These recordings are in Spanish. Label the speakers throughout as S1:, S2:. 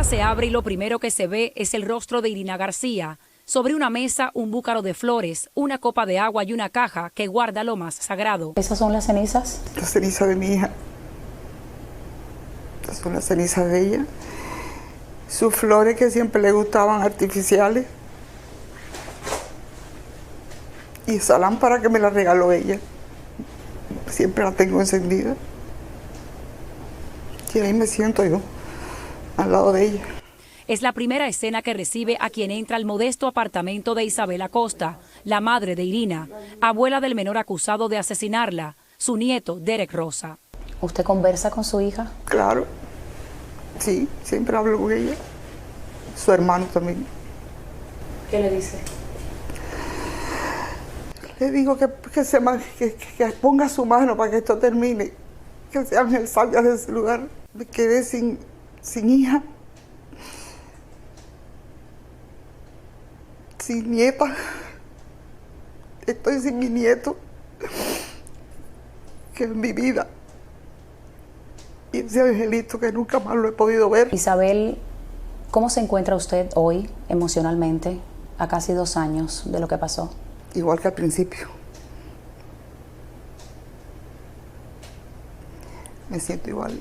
S1: se abre y lo primero que se ve es el rostro de Irina García. Sobre una mesa, un búcaro de flores, una copa de agua y una caja que guarda lo más sagrado.
S2: ¿Esas son las cenizas?
S3: Las cenizas de mi hija. Estas son las cenizas de ella. Sus flores que siempre le gustaban, artificiales. Y esa lámpara que me la regaló ella. Siempre la tengo encendida. Y ahí me siento yo, al lado de ella.
S1: Es la primera escena que recibe a quien entra al modesto apartamento de Isabel Acosta, la madre de Irina, abuela del menor acusado de asesinarla, su nieto, Derek Rosa.
S2: ¿Usted conversa con su hija?
S3: Claro, sí, siempre hablo con ella. Su hermano también.
S2: ¿Qué le dice?
S3: Le digo que ponga su mano para que esto termine, que ese ángel salga de ese lugar. Me quedé sin hija. Sin nieta, estoy sin mi nieto, que es mi vida, y ese angelito que nunca más lo he podido ver.
S2: Isabel, ¿cómo se encuentra usted hoy emocionalmente a casi 2 años de lo que pasó?
S3: Igual que al principio. Me siento igual.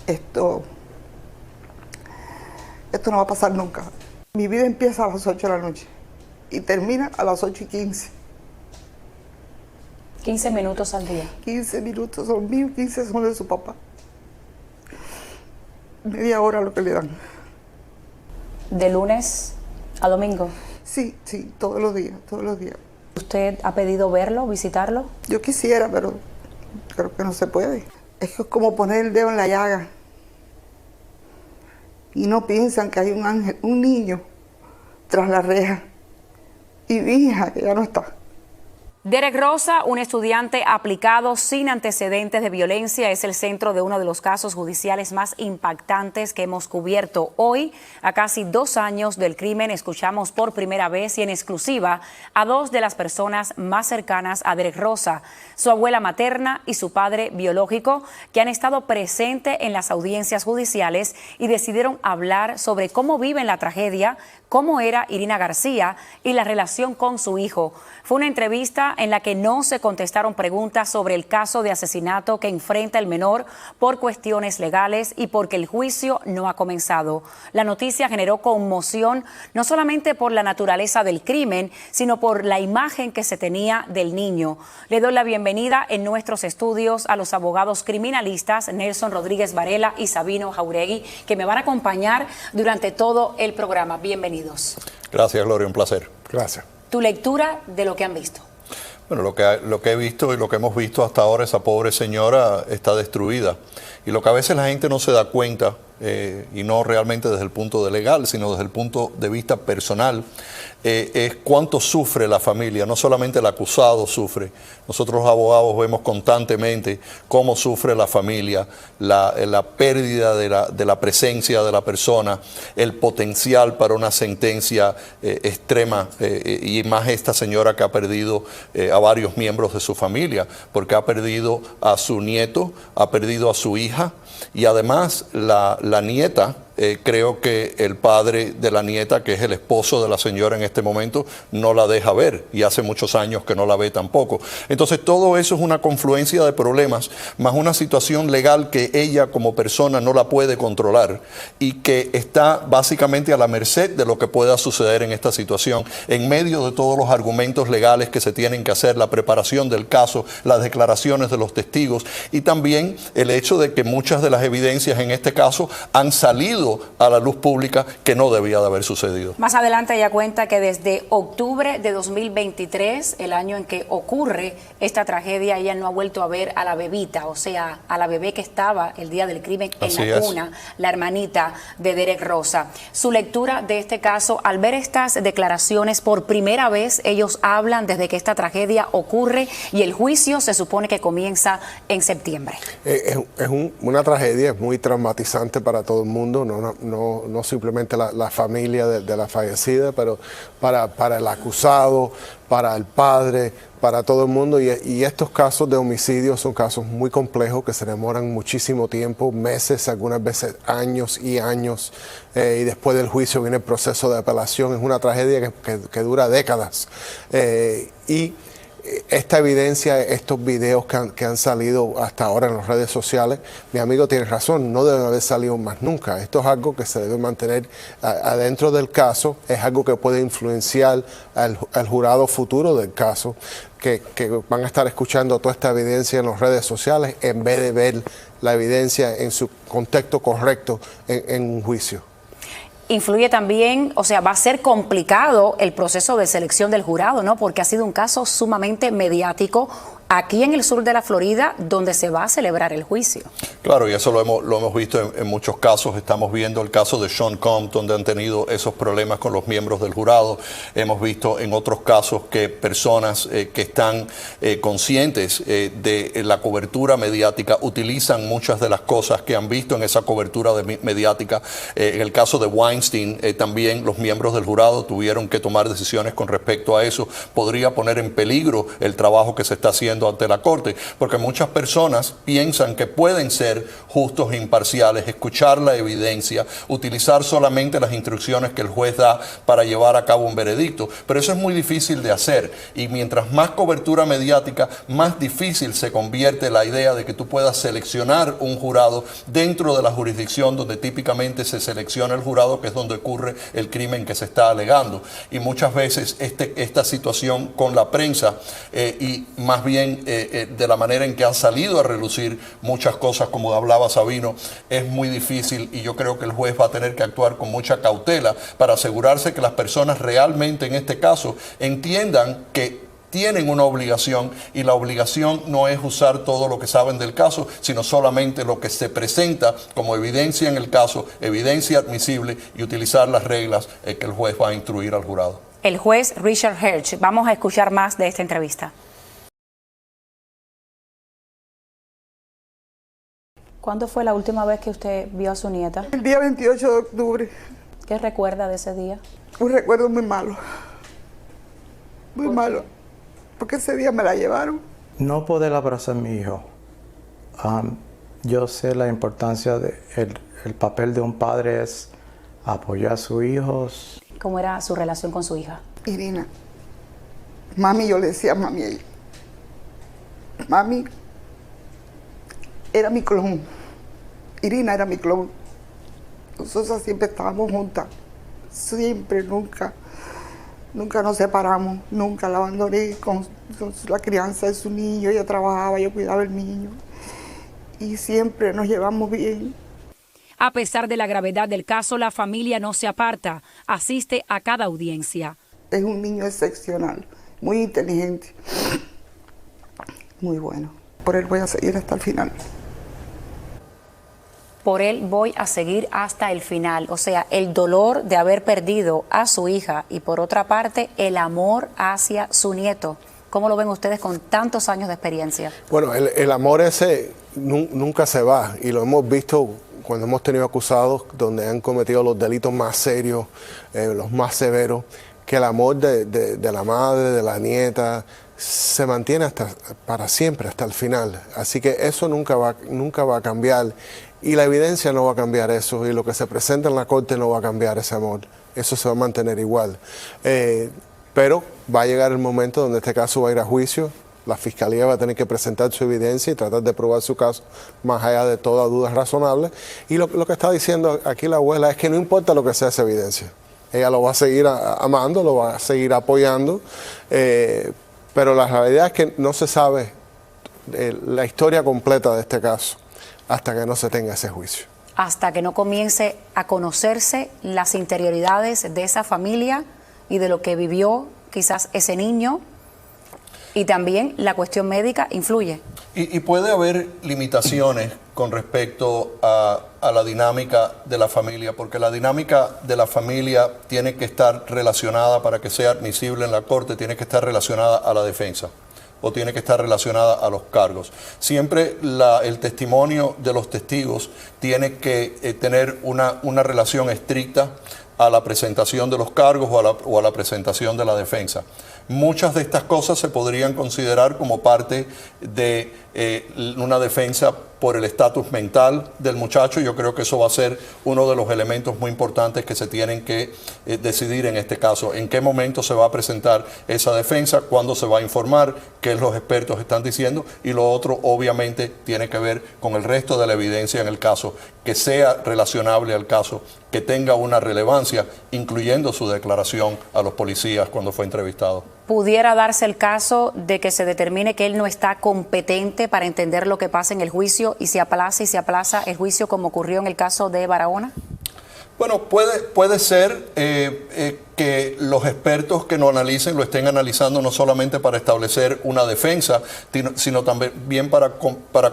S3: Esto no va a pasar nunca. Mi vida empieza a las 8 de la noche y termina a las 8:15.
S2: 15 minutos al día.
S3: 15 minutos son míos, 15 son de su papá. Media hora lo que le dan.
S2: ¿De lunes a domingo?
S3: Sí, todos los días, todos los días.
S2: ¿Usted ha pedido verlo, visitarlo?
S3: Yo quisiera, pero creo que no se puede. Es que es como poner el dedo en la llaga. Y no piensan que hay un ángel, un niño tras la reja. Y mi hija, que ya no está.
S1: Derek Rosa, un estudiante aplicado sin antecedentes de violencia, es el centro de uno de los casos judiciales más impactantes que hemos cubierto. Hoy, a casi 2 años del crimen, escuchamos por primera vez y en exclusiva a 2 de las personas más cercanas a Derek Rosa, su abuela materna y su padre biológico, que han estado presentes en las audiencias judiciales y decidieron hablar sobre cómo viven la tragedia, cómo era Irina García y la relación con su hijo. Fue una entrevista en la que no se contestaron preguntas sobre el caso de asesinato que enfrenta el menor por cuestiones legales y porque el juicio no ha comenzado. La noticia generó conmoción no solamente por la naturaleza del crimen, sino por la imagen que se tenía del niño. Le doy la bienvenida en nuestros estudios a los abogados criminalistas Nelson Rodríguez Varela y Sabino Jauregui, que me van a acompañar durante todo el programa. Bienvenidos.
S4: Gracias, Gloria, un placer.
S5: Gracias.
S1: Tu lectura de lo que han visto.
S4: Bueno, lo que he visto y lo que hemos visto hasta ahora, esa pobre señora está destruida. Y lo que a veces la gente no se da cuenta, y no realmente desde el punto de legal, sino desde el punto de vista personal, es cuánto sufre la familia. No solamente el acusado sufre. Nosotros los abogados vemos constantemente cómo sufre la familia, la pérdida de la presencia de la persona, el potencial para una sentencia extrema, y más esta señora que ha perdido a varios miembros de su familia, porque ha perdido a su nieto, ha perdido a su hija, y además la nieta, creo que el padre de la nieta, que es el esposo de la señora en este momento, no la deja ver, y hace muchos años que no la ve tampoco. Entonces todo eso es una confluencia de problemas, más una situación legal que ella como persona no la puede controlar y que está básicamente a la merced de lo que pueda suceder en esta situación, en medio de todos los argumentos legales que se tienen que hacer, la preparación del caso, las declaraciones de los testigos y también el hecho de que muchas de las evidencias en este caso han salido a la luz pública que no debía de haber sucedido.
S1: Más adelante ella cuenta que desde octubre de 2023, el año en que ocurre esta tragedia, ella no ha vuelto a ver a la bebita, o sea, a la bebé que estaba el día del crimen en la cuna, la hermanita de Derek Rosa. Su lectura de este caso, al ver estas declaraciones por primera vez, ellos hablan desde que esta tragedia ocurre y el juicio se supone que comienza en septiembre.
S5: Es una tragedia, es muy traumatizante para todo el mundo. no simplemente la familia de la fallecida, pero para el acusado, para el padre, para todo el mundo. Y estos casos de homicidio son casos muy complejos que se demoran muchísimo tiempo, meses, algunas veces años y años. Y después del juicio viene el proceso de apelación. Es una tragedia que dura décadas. Y esta evidencia, estos videos que han salido hasta ahora en las redes sociales, mi amigo tiene razón, no deben haber salido más nunca. Esto es algo que se debe mantener adentro del caso, es algo que puede influenciar al jurado futuro del caso, que van a estar escuchando toda esta evidencia en las redes sociales en vez de ver la evidencia en su contexto correcto en un juicio.
S1: Influye también, o sea, va a ser complicado el proceso de selección del jurado, ¿no? Porque ha sido un caso sumamente mediático aquí en el sur de la Florida, donde se va a celebrar el juicio. Claro, y eso lo hemos visto en muchos casos. Estamos viendo el caso de Sean Combs, donde han tenido esos problemas con los miembros del jurado. Hemos visto en otros casos que personas que están conscientes de la cobertura mediática utilizan muchas de las cosas que han visto en esa cobertura mediática. En el caso de Weinstein, también los miembros del jurado tuvieron que tomar decisiones con respecto a eso. Podría poner en peligro el trabajo que se está haciendo ante la corte, porque muchas personas piensan que pueden ser justos e imparciales, escuchar la evidencia, utilizar solamente las instrucciones que el juez da para llevar a cabo un veredicto, pero eso es muy difícil de hacer, y mientras más cobertura mediática, más difícil se convierte la idea de que tú puedas seleccionar un jurado dentro de la jurisdicción donde típicamente se selecciona el jurado, que es donde ocurre el crimen que se está alegando. Y muchas veces esta situación con la prensa y más bien de la manera en que han salido a relucir muchas cosas, como hablaba Sabino, es muy difícil, y yo creo que el juez va a tener que actuar con mucha cautela para asegurarse que las personas realmente en este caso entiendan que tienen una obligación, y la obligación no es usar todo lo que saben del caso, sino solamente lo que se presenta como evidencia en el caso, evidencia admisible, y utilizar las reglas que el juez va a instruir al jurado. El juez Richard Hersch. Vamos a escuchar más de esta entrevista.
S2: ¿Cuándo fue la última vez que usted vio a su nieta?
S3: El día 28 de octubre.
S2: ¿Qué recuerda de ese día?
S3: Un recuerdo muy malo. Muy malo. Porque ese día me la llevaron.
S6: No poder abrazar a mi hijo. Yo sé la importancia el papel de un padre es apoyar a sus hijos.
S2: ¿Cómo era su relación con su hija?
S3: Irina. Mami, yo le decía mami a ella. Mami era mi clon. Irina era mi clon. Nosotros siempre estábamos juntas. Siempre, nunca nos separamos. Nunca la abandoné con la crianza de su niño. Ella trabajaba, yo cuidaba el niño. Y siempre nos llevamos bien.
S1: A pesar de la gravedad del caso, la familia no se aparta. Asiste a cada audiencia.
S3: Es un niño excepcional, muy inteligente, muy bueno. Por él voy a seguir hasta el final.
S1: Por él voy a seguir hasta el final. O sea, el dolor de haber perdido a su hija y, por otra parte, el amor hacia su nieto. ¿Cómo lo ven ustedes con tantos años de experiencia?
S5: Bueno, el amor ese nunca se va, y lo hemos visto cuando hemos tenido acusados donde han cometido los delitos más serios, los más severos, que el amor de la madre, de la nieta, se mantiene para siempre, hasta el final. Así que eso nunca va a cambiar, y la evidencia no va a cambiar eso, y lo que se presenta en la corte no va a cambiar ese amor. Eso se va a mantener igual. Pero va a llegar el momento donde este caso va a ir a juicio. La fiscalía va a tener que presentar su evidencia y tratar de probar su caso más allá de toda duda razonable. Y lo que está diciendo aquí la abuela es que no importa lo que sea esa evidencia. Ella lo va a seguir amando, lo va a seguir apoyando, pero la realidad es que no se sabe la historia completa de este caso hasta que no se tenga ese juicio.
S1: Hasta que no comience a conocerse las interioridades de esa familia y de lo que vivió quizás ese niño. Y también la cuestión médica influye. Y puede haber limitaciones con respecto a la dinámica de la familia, porque la dinámica de la familia tiene que estar relacionada, para que sea admisible en la corte, tiene que estar relacionada a la defensa.
S4: o tiene que estar relacionada a los cargos. Siempre el testimonio de los testigos tiene que tener una relación estricta a la presentación de los cargos o a la presentación de la defensa. Muchas de estas cosas se podrían considerar como parte de una defensa por el estatus mental del muchacho. Yo creo que eso va a ser uno de los elementos muy importantes que se tienen que decidir en este caso. En qué momento se va a presentar esa defensa, cuándo se va a informar, qué los expertos están diciendo, y lo otro obviamente tiene que ver con el resto de la evidencia en el caso, que sea relacionable al caso, que tenga una relevancia, incluyendo su declaración a los policías cuando fue entrevistado.
S1: ¿Pudiera darse el caso de que se determine que él no está competente para entender lo que pasa en el juicio y se aplaza el juicio como ocurrió en el caso de Barahona?
S4: Bueno, puede ser que los expertos que lo analicen lo estén analizando no solamente para establecer una defensa, sino también para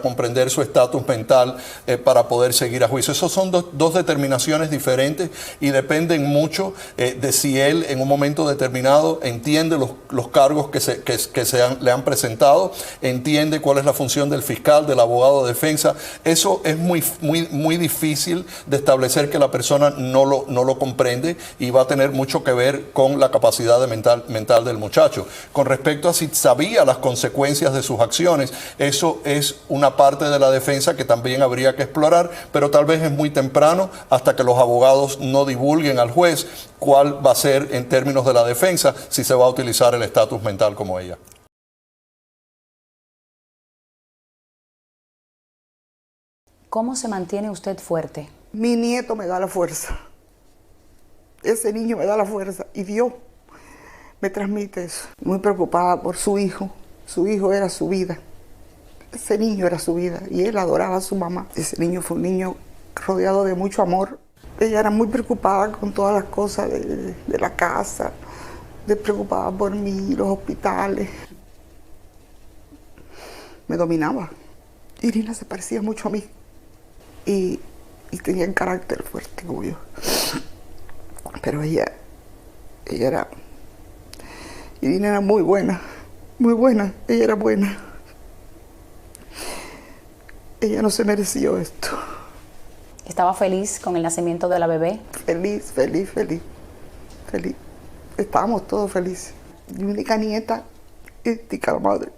S4: comprender su estatus mental, para poder seguir a juicio. Esas son dos determinaciones diferentes y dependen mucho de si él en un momento determinado entiende los cargos que le han presentado, entiende cuál es la función del fiscal, del abogado de defensa. Eso es muy difícil de establecer que la persona no lo comprende, y va a tener mucho que ver con la capacidad mental del muchacho. Con respecto a si sabía las consecuencias de sus acciones, eso es una parte de la defensa que también habría que explorar, pero tal vez es muy temprano hasta que los abogados no divulguen al juez cuál va a ser en términos de la defensa, si se va a utilizar el estatus mental como ella.
S2: ¿Cómo se mantiene usted fuerte?
S3: Mi nieto me da la fuerza. Ese niño me da la fuerza y Dios me transmite eso. Muy preocupada por su hijo. Su hijo era su vida. Ese niño era su vida y él adoraba a su mamá. Ese niño fue un niño rodeado de mucho amor. Ella era muy preocupada con todas las cosas de la casa, preocupada por mí, los hospitales. Me dominaba. Irina se parecía mucho a mí y tenía un carácter fuerte como yo. Pero Irina era muy buena, ella era buena. Ella no se mereció esto.
S2: ¿Estaba feliz con el nacimiento de la bebé?
S3: Feliz. Estábamos todos felices. Mi única nieta, idéntica a la madre.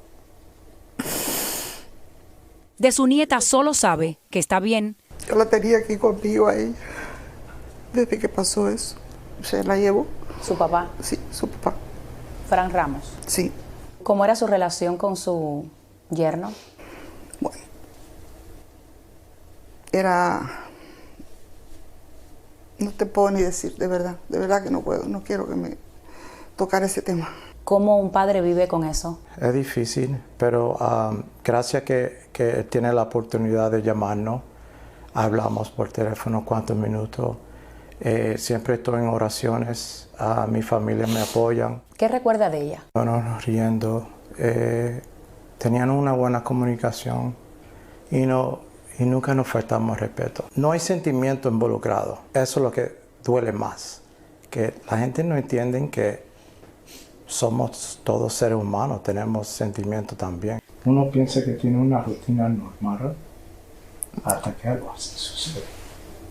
S1: De su nieta solo sabe que está bien.
S3: Yo la tenía aquí conmigo a ella. Desde que pasó eso, se la llevó.
S2: ¿Su papá?
S3: Sí, su papá.
S2: Fran Ramos.
S3: Sí.
S2: ¿Cómo era su relación con su yerno?
S3: Bueno, no te puedo ni decir, de verdad que no puedo, no quiero que me tocar ese tema.
S2: ¿Cómo un padre vive con eso?
S6: Es difícil, pero gracias que tiene la oportunidad de llamarnos. Hablamos por teléfono cuántos minutos. Siempre estoy en oraciones. Mi familia me apoyan.
S2: ¿Qué recuerda de ella?
S6: Bueno, riendo. Tenían una buena comunicación y nunca nos faltamos respeto. No hay sentimiento involucrado. Eso es lo que duele más. Que la gente no entiende que somos todos seres humanos, tenemos sentimientos también. Uno piensa que tiene una rutina normal hasta que algo así sucede,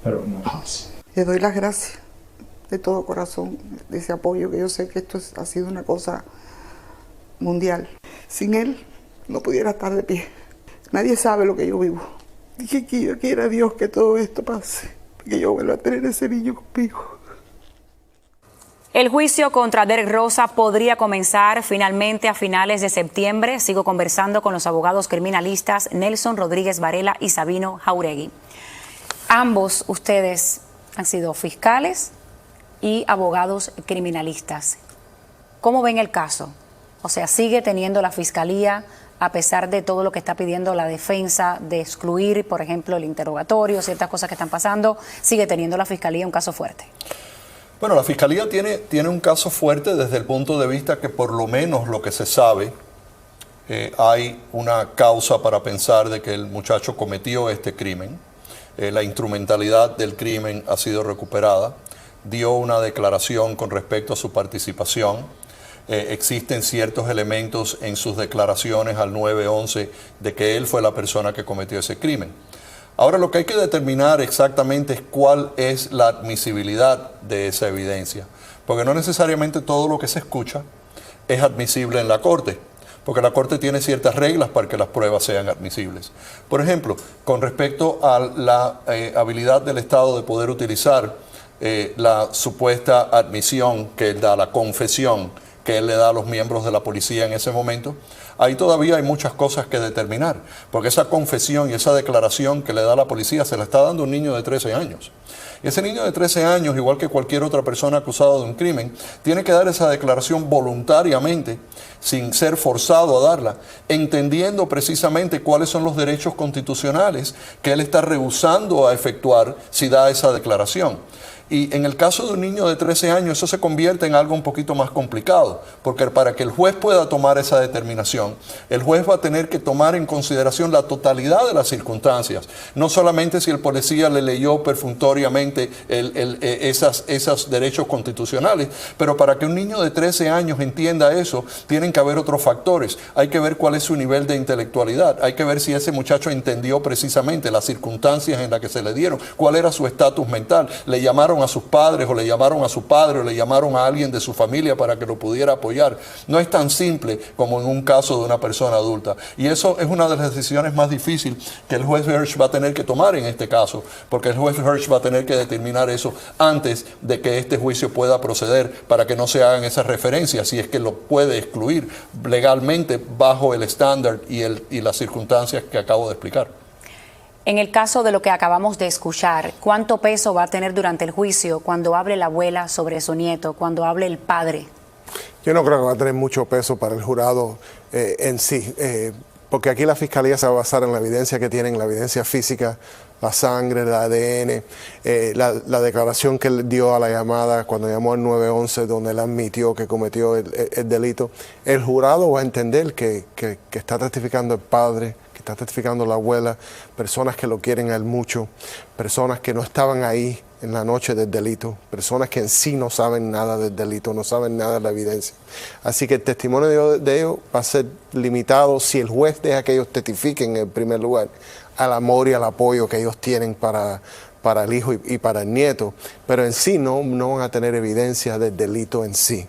S6: pero no es así.
S3: Le doy las gracias de todo corazón de ese apoyo, que yo sé que esto ha sido una cosa mundial. Sin él no pudiera estar de pie. Nadie sabe lo que yo vivo. Y que quiera Dios que todo esto pase, que yo vuelva a tener ese niño conmigo.
S1: El juicio contra Derek Rosa podría comenzar finalmente a finales de septiembre. Sigo conversando con los abogados criminalistas Nelson Rodríguez Varela y Sabino Jauregui. Ambos ustedes han sido fiscales y abogados criminalistas. ¿Cómo ven el caso? O sea, ¿sigue teniendo la fiscalía, a pesar de todo lo que está pidiendo la defensa, de excluir, por ejemplo, el interrogatorio, ciertas cosas que están pasando? ¿Sigue teniendo la fiscalía un caso fuerte?
S4: Bueno, la Fiscalía tiene un caso fuerte desde el punto de vista que por lo menos lo que se sabe, hay una causa para pensar de que el muchacho cometió este crimen. La instrumentalidad del crimen ha sido recuperada. Dio una declaración con respecto a su participación. existen ciertos elementos en sus declaraciones al 911 de que él fue la persona que cometió ese crimen. Ahora lo que hay que determinar exactamente es cuál es la admisibilidad de esa evidencia, porque no necesariamente todo lo que se escucha es admisible en la corte, porque la corte tiene ciertas reglas para que las pruebas sean admisibles. Por ejemplo, con respecto a la habilidad del Estado de poder utilizar la supuesta admisión que él da, la confesión que él le da a los miembros de la policía en ese momento, ahí todavía hay muchas cosas que determinar, porque esa confesión y esa declaración que le da la policía se la está dando un niño de 13 años. Y ese niño de 13 años, igual que cualquier otra persona acusada de un crimen, tiene que dar esa declaración voluntariamente, sin ser forzado a darla, entendiendo precisamente cuáles son los derechos constitucionales que él está rehusando a efectuar si da esa declaración. Y en el caso de un niño de 13 años eso se convierte en algo un poquito más complicado, porque para que el juez pueda tomar esa determinación, el juez va a tener que tomar en consideración la totalidad de las circunstancias, no solamente si el policía le leyó perfunctoriamente esos derechos constitucionales, pero para que un niño de 13 años entienda eso, tienen que haber otros factores. Hay que ver cuál es su nivel de intelectualidad, hay que ver si ese muchacho entendió precisamente las circunstancias en las que se le dieron, cuál era su estatus mental, le llamaron a sus padres o le llamaron a su padre o le llamaron a alguien de su familia para que lo pudiera apoyar. No es tan simple como en un caso de una persona adulta. Y eso es una de las decisiones más difíciles que el juez Hirsch va a tener que tomar en este caso, porque el juez Hirsch va a tener que determinar eso antes de que este juicio pueda proceder para que no se hagan esas referencias, si es que lo puede excluir legalmente bajo el estándar y las circunstancias que acabo de explicar.
S1: En el caso de lo que acabamos de escuchar, ¿cuánto peso va a tener durante el juicio cuando hable la abuela sobre su nieto, cuando hable el padre?
S5: Yo no creo que va a tener mucho peso para el jurado en sí, porque aquí la fiscalía se va a basar en la evidencia que tienen, la evidencia física, la sangre, el ADN, la declaración que él dio a la llamada cuando llamó al 911, donde él admitió que cometió el delito. El jurado va a entender que está testificando el padre, que está testificando la abuela, personas que lo quieren a él mucho, personas que no estaban ahí en la noche del delito, personas que en sí no saben nada del delito, no saben nada de la evidencia. Así que el testimonio de ellos va a ser limitado si el juez deja que ellos testifiquen en primer lugar al amor y al apoyo que ellos tienen para el hijo y para el nieto, pero en sí no van a tener evidencia del delito en sí.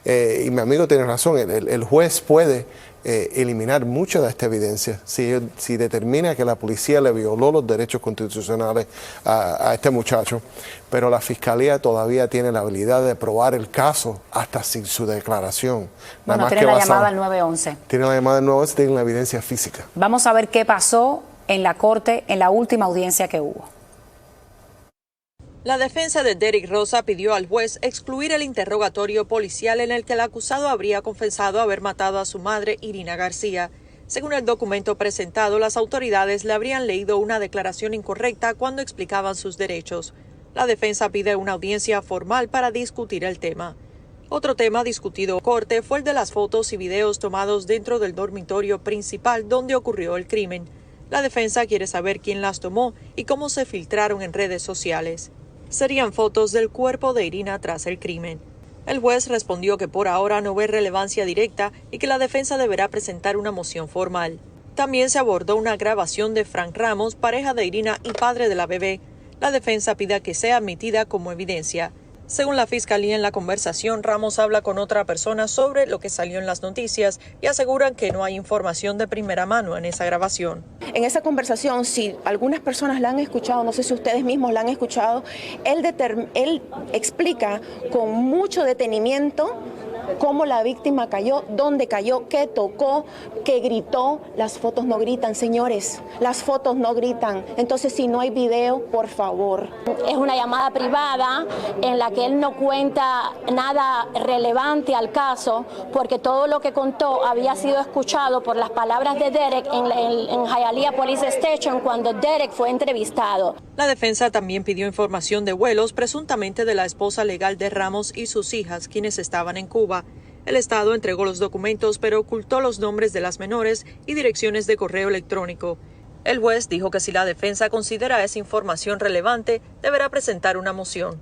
S5: Y mi amigo tiene razón, el juez puede eliminar mucha de esta evidencia si determina que la policía le violó los derechos constitucionales a este muchacho, pero la fiscalía todavía tiene la habilidad de probar el caso hasta sin su declaración.
S1: Bueno, tiene la llamada al 911.
S5: Tiene la llamada al 911, tiene la evidencia física.
S1: Vamos a ver qué pasó en la corte en la última audiencia que hubo.
S7: La defensa de Derek Rosa pidió al juez excluir el interrogatorio policial en el que el acusado habría confesado haber matado a su madre, Irina García. Según el documento presentado, las autoridades le habrían leído una declaración incorrecta cuando explicaban sus derechos. La defensa pide una audiencia formal para discutir el tema. Otro tema discutido en corte fue el de las fotos y videos tomados dentro del dormitorio principal donde ocurrió el crimen. La defensa quiere saber quién las tomó y cómo se filtraron en redes sociales. Serían fotos del cuerpo de Irina tras el crimen. El juez respondió que por ahora no ve relevancia directa y que la defensa deberá presentar una moción formal. También se abordó una grabación de Frank Ramos, pareja de Irina y padre de la bebé. La defensa pide que sea admitida como evidencia. Según la fiscalía, en la conversación, Ramos habla con otra persona sobre lo que salió en las noticias y aseguran que no hay información de primera mano en esa grabación.
S8: En esa conversación, si algunas personas la han escuchado, no sé si ustedes mismos la han escuchado, él explica con mucho detenimiento cómo la víctima cayó, dónde cayó, qué tocó, qué gritó. Las fotos no gritan, señores, las fotos no gritan. Entonces, si no hay video, por favor.
S9: Es una llamada privada en la que él no cuenta nada relevante al caso, porque todo lo que contó había sido escuchado por las palabras de Derek en Hialeah Police Station cuando Derek fue entrevistado.
S7: La defensa también pidió información de vuelos, presuntamente de la esposa legal de Ramos y sus hijas, quienes estaban en Cuba. El Estado entregó los documentos, pero ocultó los nombres de las menores y direcciones de correo electrónico. El juez dijo que si la defensa considera esa información relevante, deberá presentar una moción.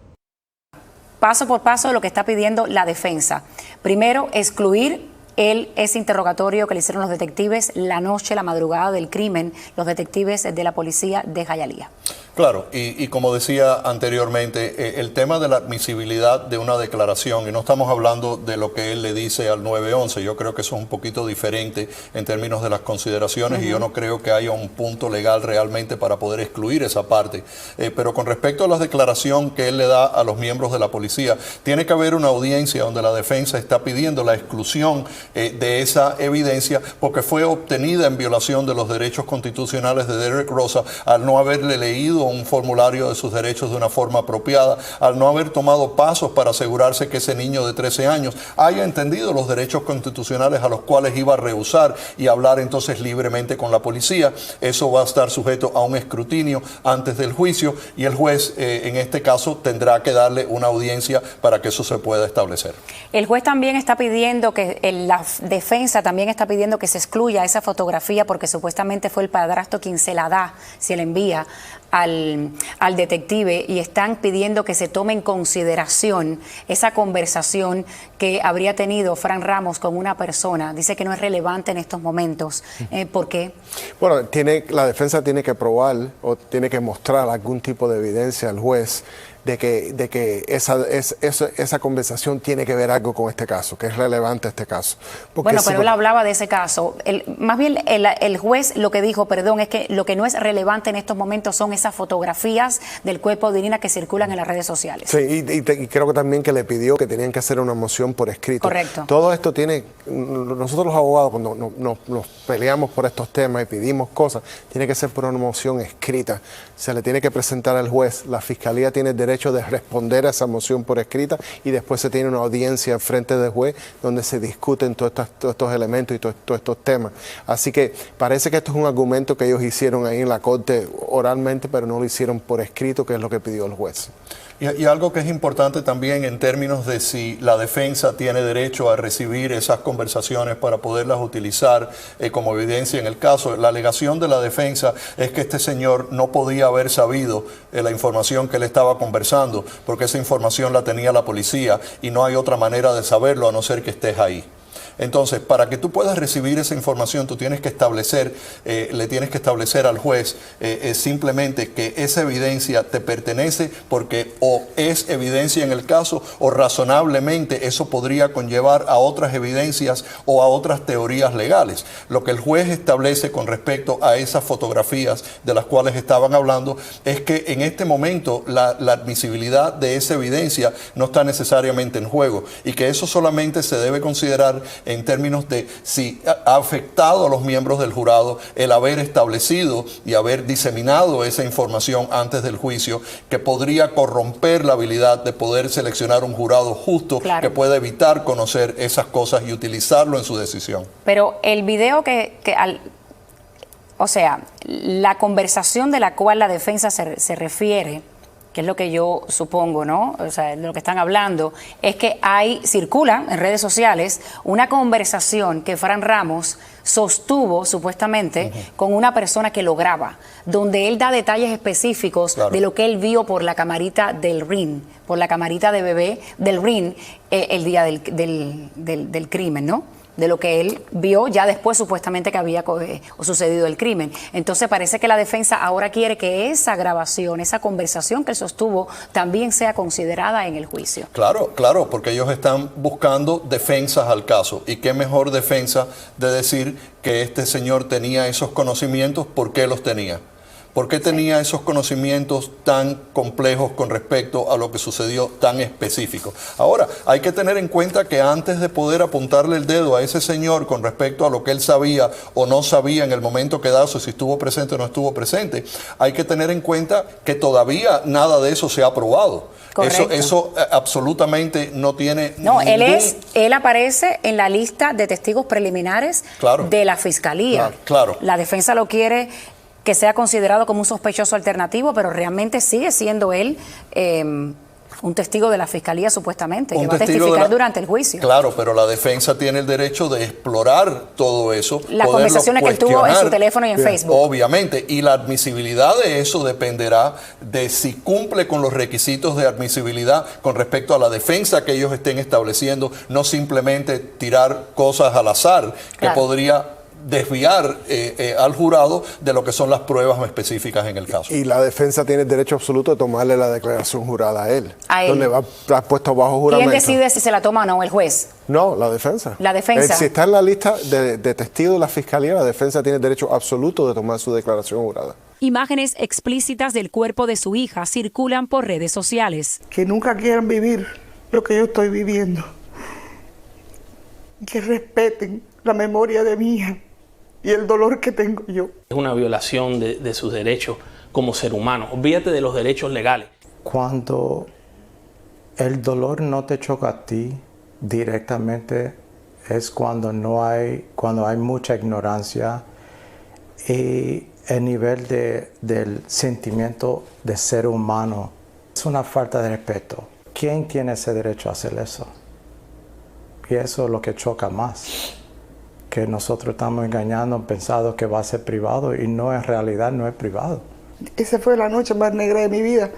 S1: paso por paso lo que está pidiendo la defensa. Primero, excluir ese interrogatorio que le hicieron los detectives la madrugada del crimen, los detectives de la policía de Hialeah.
S4: Claro, y como decía anteriormente, el tema de la admisibilidad de una declaración, y no estamos hablando de lo que él le dice al 911, yo creo que eso es un poquito diferente en términos de las consideraciones, y yo no creo que haya un punto legal realmente para poder excluir esa parte. Pero con respecto a la declaración que él le da a los miembros de la policía, tiene que haber una audiencia donde la defensa está pidiendo la exclusión de esa evidencia porque fue obtenida en violación de los derechos constitucionales de Derek Rosa al no haberle leído un formulario de sus derechos de una forma apropiada, al no haber tomado pasos para asegurarse que ese niño de 13 años haya entendido los derechos constitucionales a los cuales iba a rehusar y hablar entonces libremente con la policía. Eso va a estar sujeto a un escrutinio antes del juicio y el juez en este caso tendrá que darle una audiencia para que eso se pueda establecer.
S1: El juez también está pidiendo que la defensa también está pidiendo que se excluya esa fotografía porque supuestamente fue el padrastro quien se la da, se la envía al detective, y están pidiendo que se tome en consideración esa conversación que habría tenido Fran Ramos con una persona. Dice que no es relevante en estos momentos. ¿Por qué?
S5: Bueno, la defensa tiene que probar o tiene que mostrar algún tipo de evidencia al juez de que esa conversación tiene que ver algo con este caso, que es relevante este caso. Porque
S1: bueno, pero él hablaba de ese caso. Más bien el juez lo que dijo, es que lo que no es relevante en estos momentos son esas fotografías del cuerpo de Irina que circulan en las redes sociales.
S5: Sí, y creo que también que le pidió que tenían que hacer una moción por escrito.
S1: Correcto.
S5: Todo esto nosotros los abogados cuando nos peleamos por estos temas y pedimos cosas, tiene que ser por una moción escrita. Se le tiene que presentar al juez, la fiscalía tiene el derecho de responder a esa moción por escrita y después se tiene una audiencia en frente del juez donde se discuten todos estos elementos y todos estos temas. Así que parece que esto es un argumento que ellos hicieron ahí en la corte oralmente, pero no lo hicieron por escrito, que es lo que pidió el juez.
S4: Y algo que es importante también en términos de si la defensa tiene derecho a recibir esas conversaciones para poderlas utilizar como evidencia en el caso. La alegación de la defensa es que este señor no podía haber sabido la información que él estaba conversando porque esa información la tenía la policía y no hay otra manera de saberlo a no ser que estés ahí. Entonces, para que tú puedas recibir esa información, tú tienes que establecer, le tienes que establecer al juez simplemente que esa evidencia te pertenece porque o es evidencia en el caso o razonablemente eso podría conllevar a otras evidencias o a otras teorías legales. Lo que el juez establece con respecto a esas fotografías de las cuales estaban hablando es que en este momento la admisibilidad de esa evidencia no está necesariamente en juego y que eso solamente se debe considerar en términos de si ha afectado a los miembros del jurado el haber establecido y haber diseminado esa información antes del juicio, que podría corromper la habilidad de poder seleccionar un jurado justo, claro, que pueda evitar conocer esas cosas y utilizarlo en su decisión.
S1: Pero el video o sea, la conversación de la cual la defensa se refiere, que es lo que yo supongo, ¿no? O sea, de lo que están hablando, es que circula en redes sociales una conversación que Fran Ramos sostuvo supuestamente con una persona que lo graba, donde él da detalles específicos, claro, de lo que él vio por la camarita del ring, por la camarita de bebé del ring el día del crimen, ¿no? De lo que él vio ya después supuestamente que había sucedido el crimen. Entonces parece que la defensa ahora quiere que esa grabación, esa conversación que él sostuvo también sea considerada en el juicio.
S4: Claro, claro, porque ellos están buscando defensas al caso. ¿Y qué mejor defensa de decir que este señor tenía esos conocimientos? ¿Por qué los tenía? ¿Por qué tenía esos conocimientos tan complejos con respecto a lo que sucedió tan específico? Ahora, hay que tener en cuenta que antes de poder apuntarle el dedo a ese señor con respecto a lo que él sabía o no sabía en el momento que dado, si estuvo presente o no estuvo presente, hay que tener en cuenta que todavía nada de eso se ha probado. Eso absolutamente no tiene
S1: él aparece en la lista de testigos preliminares, claro, de la fiscalía.
S4: Claro.
S1: La defensa lo quiere que sea considerado como un sospechoso alternativo, pero realmente sigue siendo él Un testigo de la fiscalía, supuestamente, que
S4: Un
S1: va a
S4: testigo
S1: testificar durante el juicio.
S4: Claro, pero la defensa tiene el derecho de explorar todo eso.
S1: Las
S4: poderlo
S1: conversaciones que él tuvo en su
S4: cuestionar.
S1: teléfono y en Facebook.
S4: Obviamente, y la admisibilidad de eso dependerá de si cumple con los requisitos de admisibilidad con respecto a la defensa que ellos estén estableciendo, no simplemente tirar cosas al azar que
S1: Claro.
S4: podría desviar al jurado de lo que son las pruebas específicas en el caso.
S5: Y la defensa tiene el derecho absoluto de tomarle la declaración jurada a él.
S1: A él.
S5: Donde va a estar puesto bajo
S1: ¿Quién
S5: juramento.
S1: decide si se la toma o no? El juez.
S5: No, la defensa.
S1: La defensa.
S5: Si está en la lista de testigos de la fiscalía, la defensa tiene el derecho absoluto de tomar su declaración jurada.
S1: Imágenes explícitas del cuerpo de su hija circulan por redes sociales.
S3: Que nunca quieran vivir lo que yo estoy viviendo. Que respeten la memoria de mi hija y el dolor que tengo yo.
S10: Es una violación de sus derechos como ser humano. Olvídate de los derechos legales.
S6: Cuando el dolor no te choca a ti directamente es cuando hay mucha ignorancia y el nivel del sentimiento de ser humano es una falta de respeto. ¿Quién tiene ese derecho a hacer eso? Y eso es lo que choca más, que nosotros estamos engañando, pensando que va a ser privado y no, en realidad no es privado.
S3: Esa fue la noche más negra de mi vida.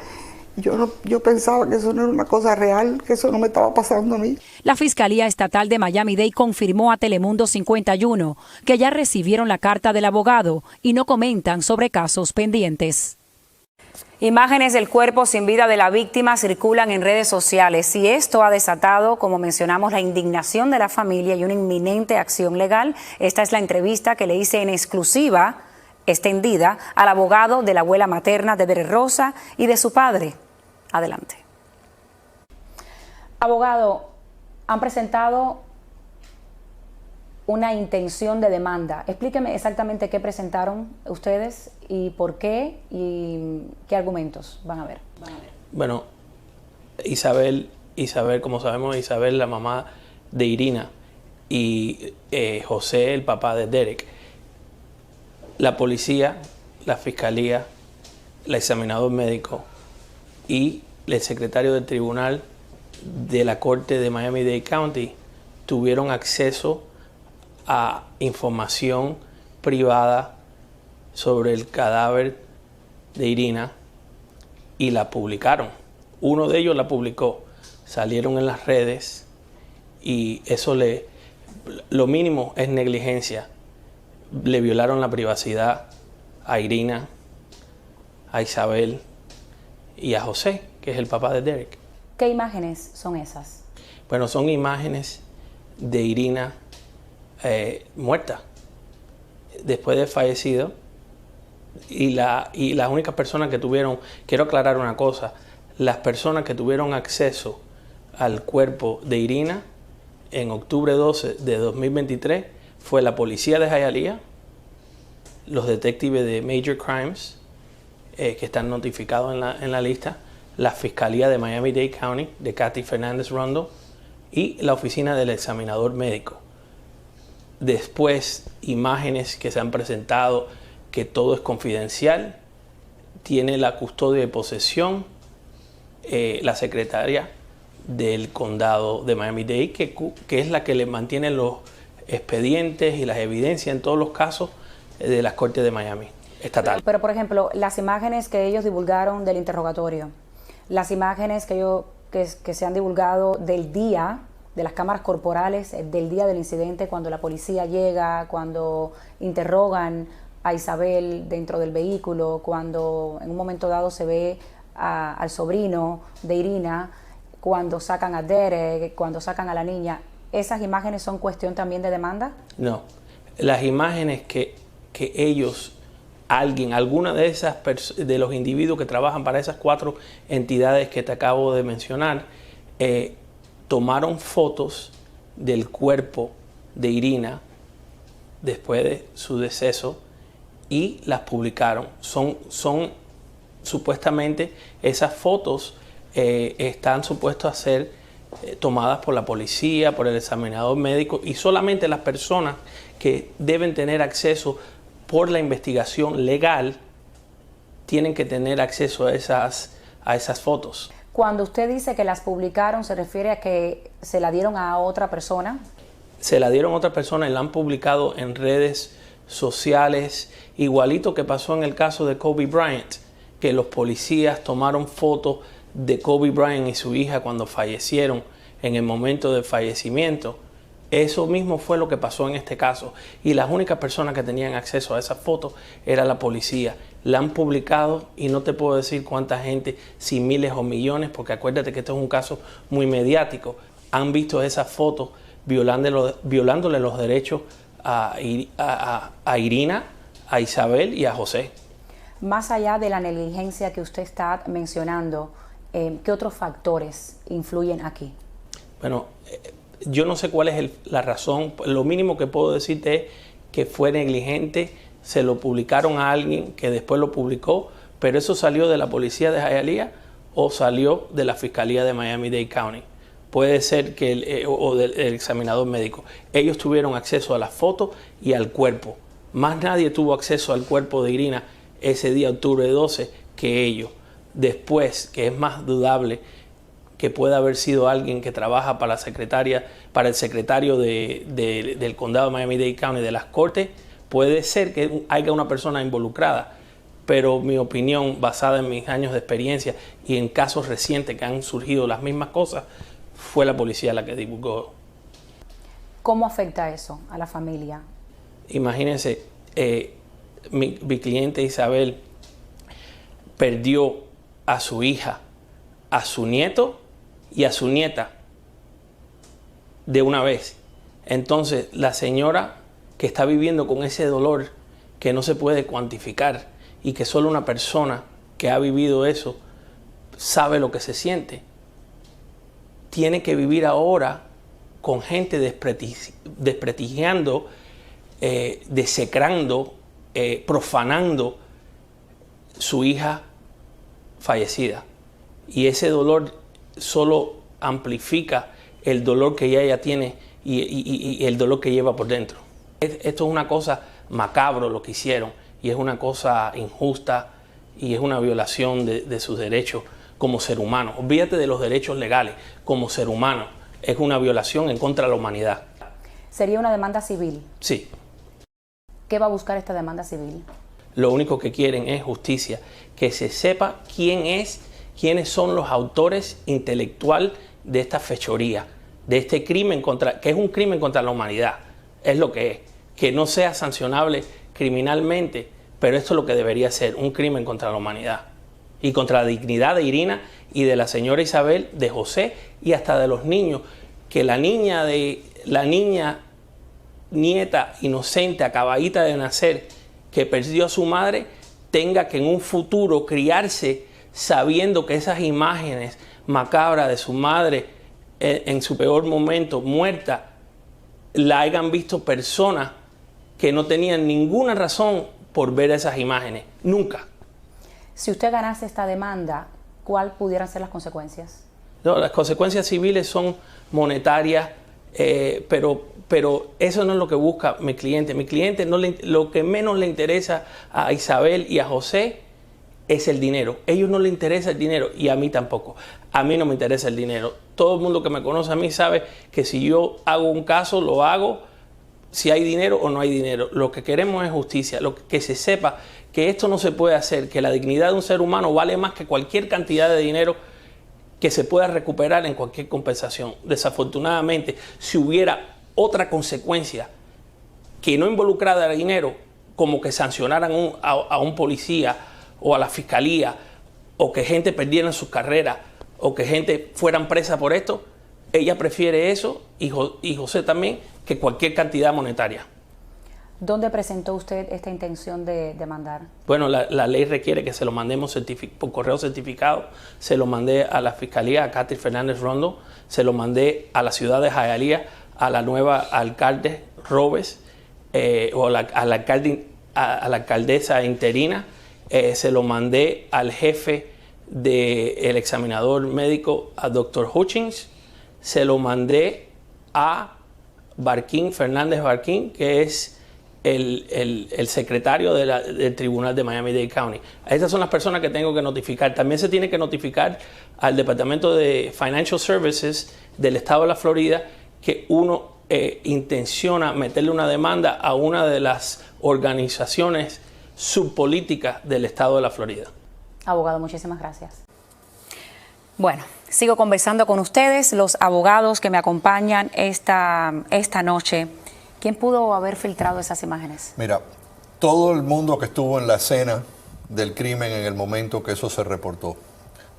S3: Yo pensaba que eso no era una cosa real, que eso no me estaba pasando a mí.
S1: La Fiscalía Estatal de Miami-Dade confirmó a Telemundo 51 que ya recibieron la carta del abogado y no comentan sobre casos pendientes. Imágenes del cuerpo sin vida de la víctima circulan en redes sociales y esto ha desatado, como mencionamos, la indignación de la familia y una inminente acción legal. Esta es la entrevista que le hice en exclusiva, extendida, al abogado de la abuela materna de Derek Rosa y de su padre. Adelante.
S2: Abogado, han presentado una intención de demanda. Explíqueme exactamente qué presentaron ustedes y por qué y qué argumentos van a ver.
S10: Bueno, Isabel, como sabemos, Isabel, la mamá de Irina, y José, el papá de Derek. La policía, la fiscalía, el examinador médico y el secretario del tribunal de la corte de Miami-Dade County tuvieron acceso a información privada sobre el cadáver de Irina y la publicaron. Uno de ellos la publicó, salieron en las redes y eso lo mínimo es negligencia. Le violaron la privacidad a Irina, a Isabel y a José, que es el papá de Derek.
S2: ¿Qué imágenes son esas?
S10: Bueno, son imágenes de Irina muerta, después de fallecido, y las únicas personas que tuvieron, quiero aclarar una cosa, las personas que tuvieron acceso al cuerpo de Irina en octubre 12 de 2023 fue la policía de Hialeah, los detectives de Major Crimes, que están notificados en la lista, la Fiscalía de Miami-Dade County, de Kathy Fernández Rondo, y la oficina del examinador médico. Después, imágenes que se han presentado, que todo es confidencial, tiene la custodia de posesión la secretaria del condado de Miami-Dade, que es la que le mantiene los expedientes y las evidencias en todos los casos de las cortes de Miami estatal.
S2: Pero, por ejemplo, las imágenes que ellos divulgaron del interrogatorio, las imágenes que se han divulgado del día, de las cámaras corporales, del día del incidente, cuando la policía llega, cuando interrogan a Isabel dentro del vehículo, cuando en un momento dado se ve al sobrino de Irina, cuando sacan a Derek, cuando sacan a la niña, ¿esas imágenes son cuestión también de demanda?
S10: No, las imágenes que ellos, alguna de de los individuos que trabajan para esas 4 entidades que te acabo de mencionar, tomaron fotos del cuerpo de Irina después de su deceso y las publicaron. Son supuestamente esas fotos están supuestas a ser tomadas por la policía, por el examinador médico, y solamente las personas que deben tener acceso por la investigación legal tienen que tener acceso a esas fotos.
S2: Cuando usted dice que las publicaron, ¿se refiere a que se la dieron a otra persona?
S10: Se la dieron a otra persona y la han publicado en redes sociales, igualito que pasó en el caso de Kobe Bryant, que los policías tomaron fotos de Kobe Bryant y su hija cuando fallecieron en el momento del fallecimiento. Eso mismo fue lo que pasó en este caso. Y las únicas personas que tenían acceso a esas fotos era la policía. La han publicado y no te puedo decir cuánta gente, si miles o millones, porque acuérdate que esto es un caso muy mediático, han visto esas fotos violándole los derechos a Irina, a Isabel y a José.
S2: Más allá de la negligencia que usted está mencionando, ¿qué otros factores influyen aquí?
S10: Bueno, yo no sé cuál es la razón. Lo mínimo que puedo decirte es que fue negligente, se lo publicaron a alguien que después lo publicó, pero eso salió de la policía de Hialeah o salió de la Fiscalía de Miami-Dade County. Puede ser que o del examinador médico. Ellos tuvieron acceso a las fotos y al cuerpo. Más nadie tuvo acceso al cuerpo de Irina ese día, octubre 12, que ellos. Después, que es más dudable que pueda haber sido alguien que trabaja para el secretario del condado de Miami-Dade County de las cortes, puede ser que haya una persona involucrada, pero mi opinión, basada en mis años de experiencia y en casos recientes que han surgido las mismas cosas, fue la policía la que divulgó.
S2: ¿Cómo afecta eso a la familia?
S10: Imagínense, mi cliente Isabel perdió a su hija, a su nieto y a su nieta de una vez. Entonces, la señora que está viviendo con ese dolor que no se puede cuantificar y que solo una persona que ha vivido eso sabe lo que se siente, tiene que vivir ahora con gente desprestigiando, desecrando, profanando su hija fallecida. Y ese dolor solo amplifica el dolor que ella tiene y el dolor que lleva por dentro. Esto es una cosa macabro lo que hicieron y es una cosa injusta y es una violación de sus derechos como ser humano. Olvídate de los derechos legales, como ser humano. Es una violación en contra de la humanidad.
S2: ¿Sería una demanda civil?
S10: Sí.
S2: ¿Qué va a buscar esta demanda civil?
S10: Lo único que quieren es justicia, que se sepa quiénes son los autores intelectual de esta fechoría, de este crimen que es un crimen contra la humanidad. Es lo que es. Que no sea sancionable criminalmente, pero esto es lo que debería ser, un crimen contra la humanidad. Y contra la dignidad de Irina y de la señora Isabel, de José y hasta de los niños. Que la niña nieta inocente, acabadita de nacer, que perdió a su madre, tenga que en un futuro criarse sabiendo que esas imágenes macabras de su madre en su peor momento, muerta, la hayan visto personas que no tenían ninguna razón por ver esas imágenes. Nunca.
S2: Si usted ganase esta demanda, ¿cuáles pudieran ser las consecuencias?
S10: No, las consecuencias civiles son monetarias, pero eso no es lo que busca mi cliente. Mi cliente lo que menos le interesa a Isabel y a José es el dinero. A ellos no les interesa el dinero y a mí tampoco. A mí no me interesa el dinero. Todo el mundo que me conoce a mí sabe que si yo hago un caso, lo hago si hay dinero o no hay dinero. Lo que queremos es justicia, que se sepa que esto no se puede hacer, que la dignidad de un ser humano vale más que cualquier cantidad de dinero que se pueda recuperar en cualquier compensación. Desafortunadamente, si hubiera otra consecuencia que no involucrara dinero, como que sancionaran a un policía o a la fiscalía, o que gente perdiera sus carreras, o que gente fueran presa por esto, ella prefiere eso, y José también, que cualquier cantidad monetaria.
S2: ¿Dónde presentó usted esta intención de demandar?
S10: Bueno, la ley requiere que se lo mandemos por correo certificado. Se lo mandé a la Fiscalía, a Kathy Fernández Rondo. Se lo mandé a la ciudad de Hialeah, a la nueva alcalde Robes, o a la alcaldesa interina. Se lo mandé al jefe del examinador médico, a Dr. Hutchins. Se lo mandé a Fernández Barquín, que es el secretario del tribunal de Miami-Dade County. Esas son las personas que tengo que notificar. También se tiene que notificar al Departamento de Financial Services del estado de la Florida que uno intenciona meterle una demanda a una de las organizaciones subpolíticas del estado de la Florida.
S2: Abogado, muchísimas gracias.
S1: Bueno, sigo conversando con ustedes, los abogados que me acompañan esta noche. ¿Quién pudo haber filtrado esas imágenes?
S4: Mira, todo el mundo que estuvo en la escena del crimen en el momento que eso se reportó,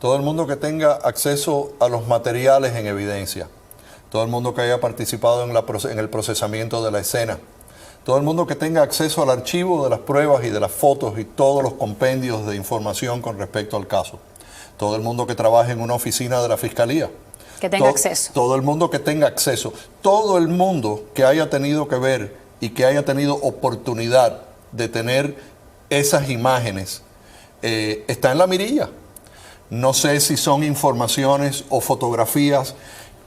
S4: todo el mundo que tenga acceso a los materiales en evidencia, todo el mundo que haya participado en el procesamiento de la escena, todo el mundo que tenga acceso al archivo de las pruebas y de las fotos y todos los compendios de información con respecto al caso, todo el mundo que trabaje en una oficina de la Fiscalía,
S1: que tenga acceso.
S4: Todo el mundo que tenga acceso. Todo el mundo que haya tenido que ver y que haya tenido oportunidad de tener esas imágenes está en la mirilla. No sé si son informaciones o fotografías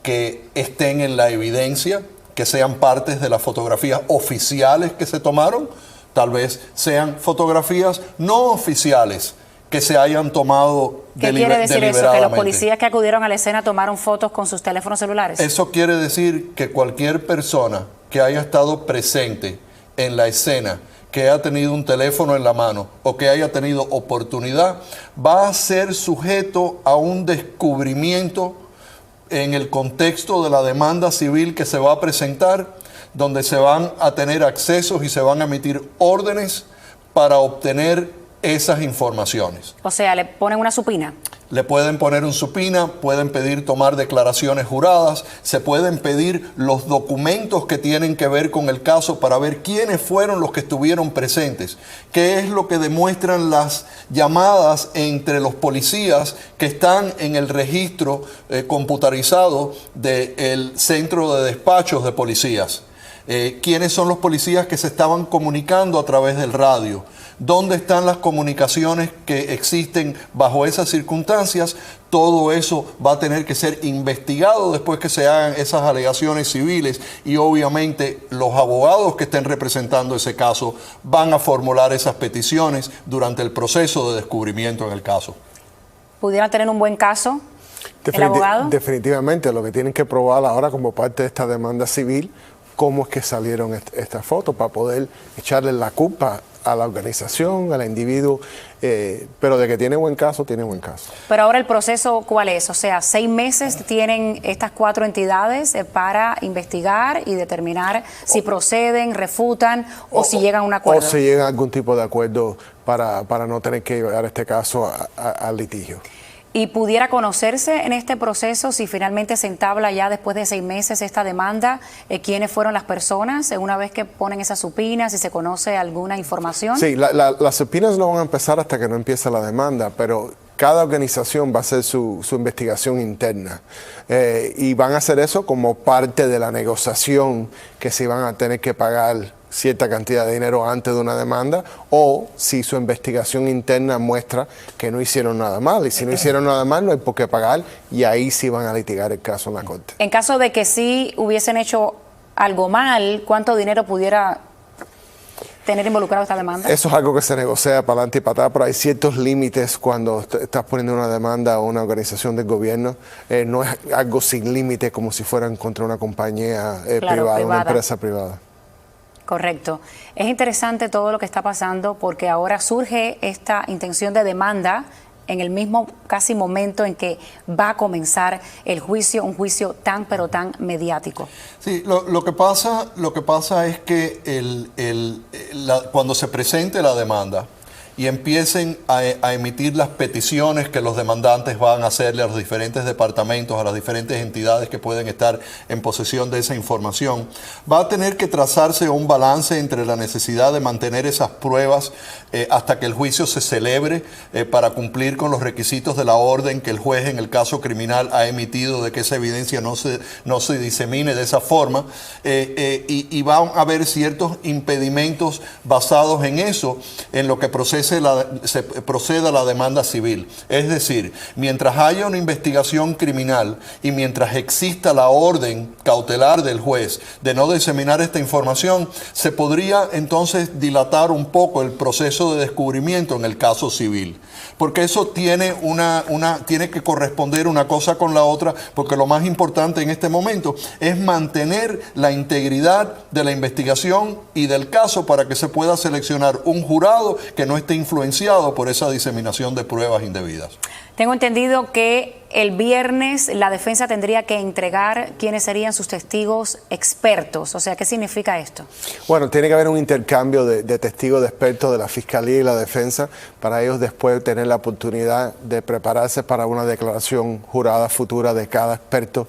S4: que estén en la evidencia, que sean partes de las fotografías oficiales que se tomaron. Tal vez sean fotografías no oficiales que se hayan tomado
S1: ¿Qué quiere decir eso? ¿Que los policías que acudieron a la escena tomaron fotos con sus teléfonos celulares?
S4: Eso quiere decir que cualquier persona que haya estado presente en la escena, que haya tenido un teléfono en la mano o que haya tenido oportunidad, va a ser sujeto a un descubrimiento en el contexto de la demanda civil que se va a presentar, donde se van a tener accesos y se van a emitir órdenes para obtener esas informaciones.
S1: O sea, ¿le ponen una supina?
S4: Le pueden poner un supina, pueden pedir tomar declaraciones juradas, se pueden pedir los documentos que tienen que ver con el caso para ver quiénes fueron los que estuvieron presentes, qué es lo que demuestran las llamadas entre los policías que están en el registro computarizado del centro de despachos de policías, quiénes son los policías que se estaban comunicando a través del radio. ¿Dónde están las comunicaciones que existen bajo esas circunstancias? Todo eso va a tener que ser investigado después que se hagan esas alegaciones civiles y obviamente los abogados que estén representando ese caso van a formular esas peticiones durante el proceso de descubrimiento en el caso.
S1: ¿Pudieran tener un buen caso el abogado?
S5: Definitivamente, lo que tienen que probar ahora como parte de esta demanda civil, cómo es que salieron estas fotos para poder echarle la culpa a la organización, al individuo, pero de que tiene buen caso, tiene buen caso.
S1: Pero ahora el proceso, ¿cuál es? O sea, 6 meses tienen estas 4 entidades para investigar y determinar si proceden, refutan o si llegan a un acuerdo.
S5: O si llega a algún tipo de acuerdo para no tener que llevar este caso al litigio.
S1: ¿Y pudiera conocerse en este proceso si finalmente se entabla ya después de 6 meses esta demanda, quiénes fueron las personas una vez que ponen esas supinas, si se conoce alguna información?
S5: Sí, las supinas no van a empezar hasta que no empiece la demanda, pero cada organización va a hacer su investigación interna y van a hacer eso como parte de la negociación que se van a tener que pagar cierta cantidad de dinero antes de una demanda o si su investigación interna muestra que no hicieron nada mal y si no hicieron nada mal no hay por qué pagar y ahí sí van a litigar el caso en la corte.
S1: En caso de que sí hubiesen hecho algo mal, ¿cuánto dinero pudiera tener involucrado esta demanda?
S5: Eso es algo que se negocia para adelante y para atrás, pero hay ciertos límites cuando estás poniendo una demanda a una organización del gobierno. No es algo sin límite como si fueran contra una compañía privada, una empresa privada.
S1: Correcto. Es interesante todo lo que está pasando porque ahora surge esta intención de demanda en el mismo casi momento en que va a comenzar el juicio, un juicio tan pero tan mediático.
S4: Sí, lo que pasa es que cuando se presente la demanda y empiecen a emitir las peticiones que los demandantes van a hacerle a los diferentes departamentos, a las diferentes entidades que pueden estar en posesión de esa información, va a tener que trazarse un balance entre la necesidad de mantener esas pruebas hasta que el juicio se celebre para cumplir con los requisitos de la orden que el juez en el caso criminal ha emitido de que esa evidencia no se disemine de esa forma y van a haber ciertos impedimentos basados en eso, en lo que procesa se proceda a la demanda civil. Es decir, mientras haya una investigación criminal y mientras exista la orden cautelar del juez de no diseminar esta información, se podría entonces dilatar un poco el proceso de descubrimiento en el caso civil. Porque eso tiene tiene que corresponder una cosa con la otra, porque lo más importante en este momento es mantener la integridad de la investigación y del caso para que se pueda seleccionar un jurado que no esté influenciado por esa diseminación de pruebas indebidas.
S1: Tengo entendido que el viernes la defensa tendría que entregar quiénes serían sus testigos expertos. O sea, ¿qué significa esto?
S5: Bueno, tiene que haber un intercambio de testigos de expertos de la Fiscalía y la defensa para ellos después tener la oportunidad de prepararse para una declaración jurada futura de cada experto.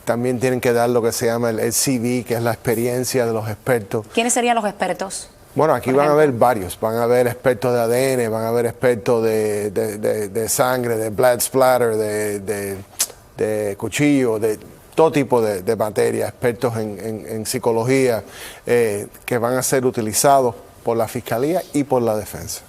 S5: También tienen que dar lo que se llama el CV, que es la experiencia de los expertos.
S1: ¿Quiénes serían los expertos?
S5: Bueno, aquí van a haber varios, van a haber expertos de ADN, van a haber expertos de sangre, de blood splatter, de cuchillo, de todo tipo de materia, expertos en psicología, que van a ser utilizados por la Fiscalía y por la defensa.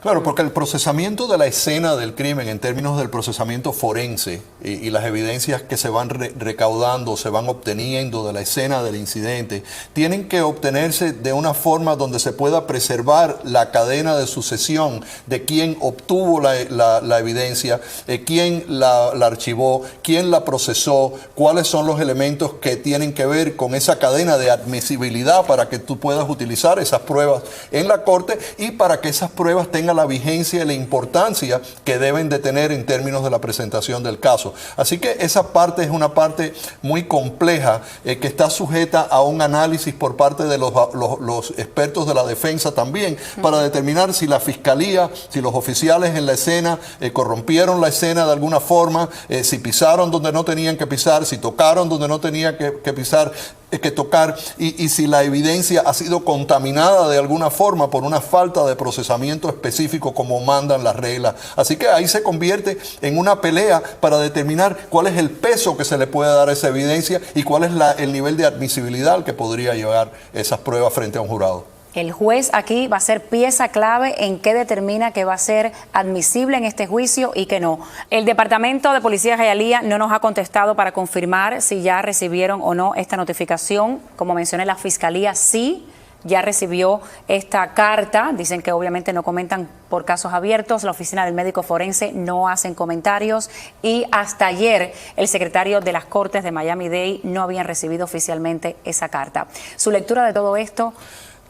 S4: Claro, porque el procesamiento de la escena del crimen en términos del procesamiento forense y las evidencias que se van recaudando, se van obteniendo de la escena del incidente, tienen que obtenerse de una forma donde se pueda preservar la cadena de sucesión de quién obtuvo la evidencia, quién la archivó, quién la procesó, cuáles son los elementos que tienen que ver con esa cadena de admisibilidad para que tú puedas utilizar esas pruebas en la corte y para que esas pruebas tengan la vigencia y la importancia que deben de tener en términos de la presentación del caso. Así que esa parte es una parte muy compleja que está sujeta a un análisis por parte de los expertos de la defensa también para determinar si la fiscalía, si los oficiales en la escena corrompieron la escena de alguna forma, si pisaron donde no tenían que pisar, si tocaron donde no tenían que pisar, que tocar y si la evidencia ha sido contaminada de alguna forma por una falta de procesamiento específico como mandan las reglas. Así que ahí se convierte en una pelea para determinar cuál es el peso que se le puede dar a esa evidencia y cuál es el nivel de admisibilidad al que podría llevar esas pruebas frente a un jurado.
S1: El juez aquí va a ser pieza clave en qué determina que va a ser admisible en este juicio y que no. El Departamento de Policía de Hialeah no nos ha contestado para confirmar si ya recibieron o no esta notificación. Como mencioné, la Fiscalía sí ya recibió esta carta. Dicen que obviamente no comentan por casos abiertos. La Oficina del Médico Forense no hacen comentarios. Y hasta ayer el secretario de las Cortes de Miami-Dade no habían recibido oficialmente esa carta. Su lectura de todo esto.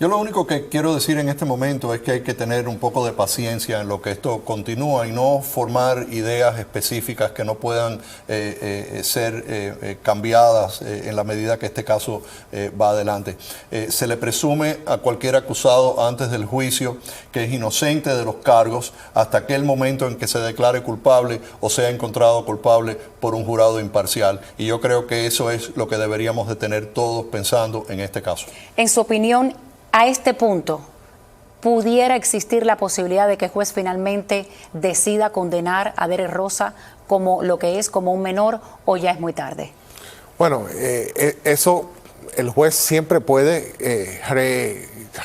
S4: Yo lo único que quiero decir en este momento es que hay que tener un poco de paciencia en lo que esto continúa y no formar ideas específicas que no puedan ser cambiadas en la medida que este caso va adelante. Se le presume a cualquier acusado antes del juicio que es inocente de los cargos hasta aquel momento en que se declare culpable o sea encontrado culpable por un jurado imparcial. Y yo creo que eso es lo que deberíamos de tener todos pensando en este caso.
S1: En su opinión, a este punto, ¿pudiera existir la posibilidad de que el juez finalmente decida condenar a Derek Rosa como lo que es, como un menor, o ya es muy tarde?
S5: Bueno, eso el juez siempre puede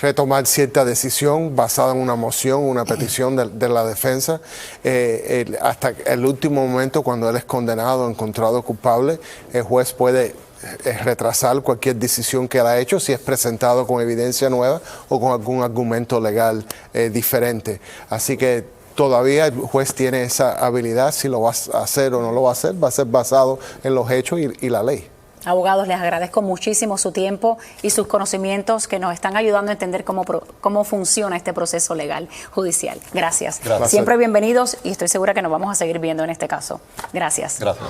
S5: retomar cierta decisión basada en una moción, una petición de la defensa, hasta el último momento cuando él es condenado, encontrado culpable, el juez puede retrasar cualquier decisión que él ha hecho si es presentado con evidencia nueva o con algún argumento legal diferente. Así que todavía el juez tiene esa habilidad, si lo va a hacer o no lo va a ser basado en los hechos y la ley.
S1: Abogados, les agradezco muchísimo su tiempo y sus conocimientos que nos están ayudando a entender cómo funciona este proceso legal judicial. Gracias. Siempre bienvenidos y estoy segura que nos vamos a seguir viendo en este caso. Gracias.
S4: Gracias.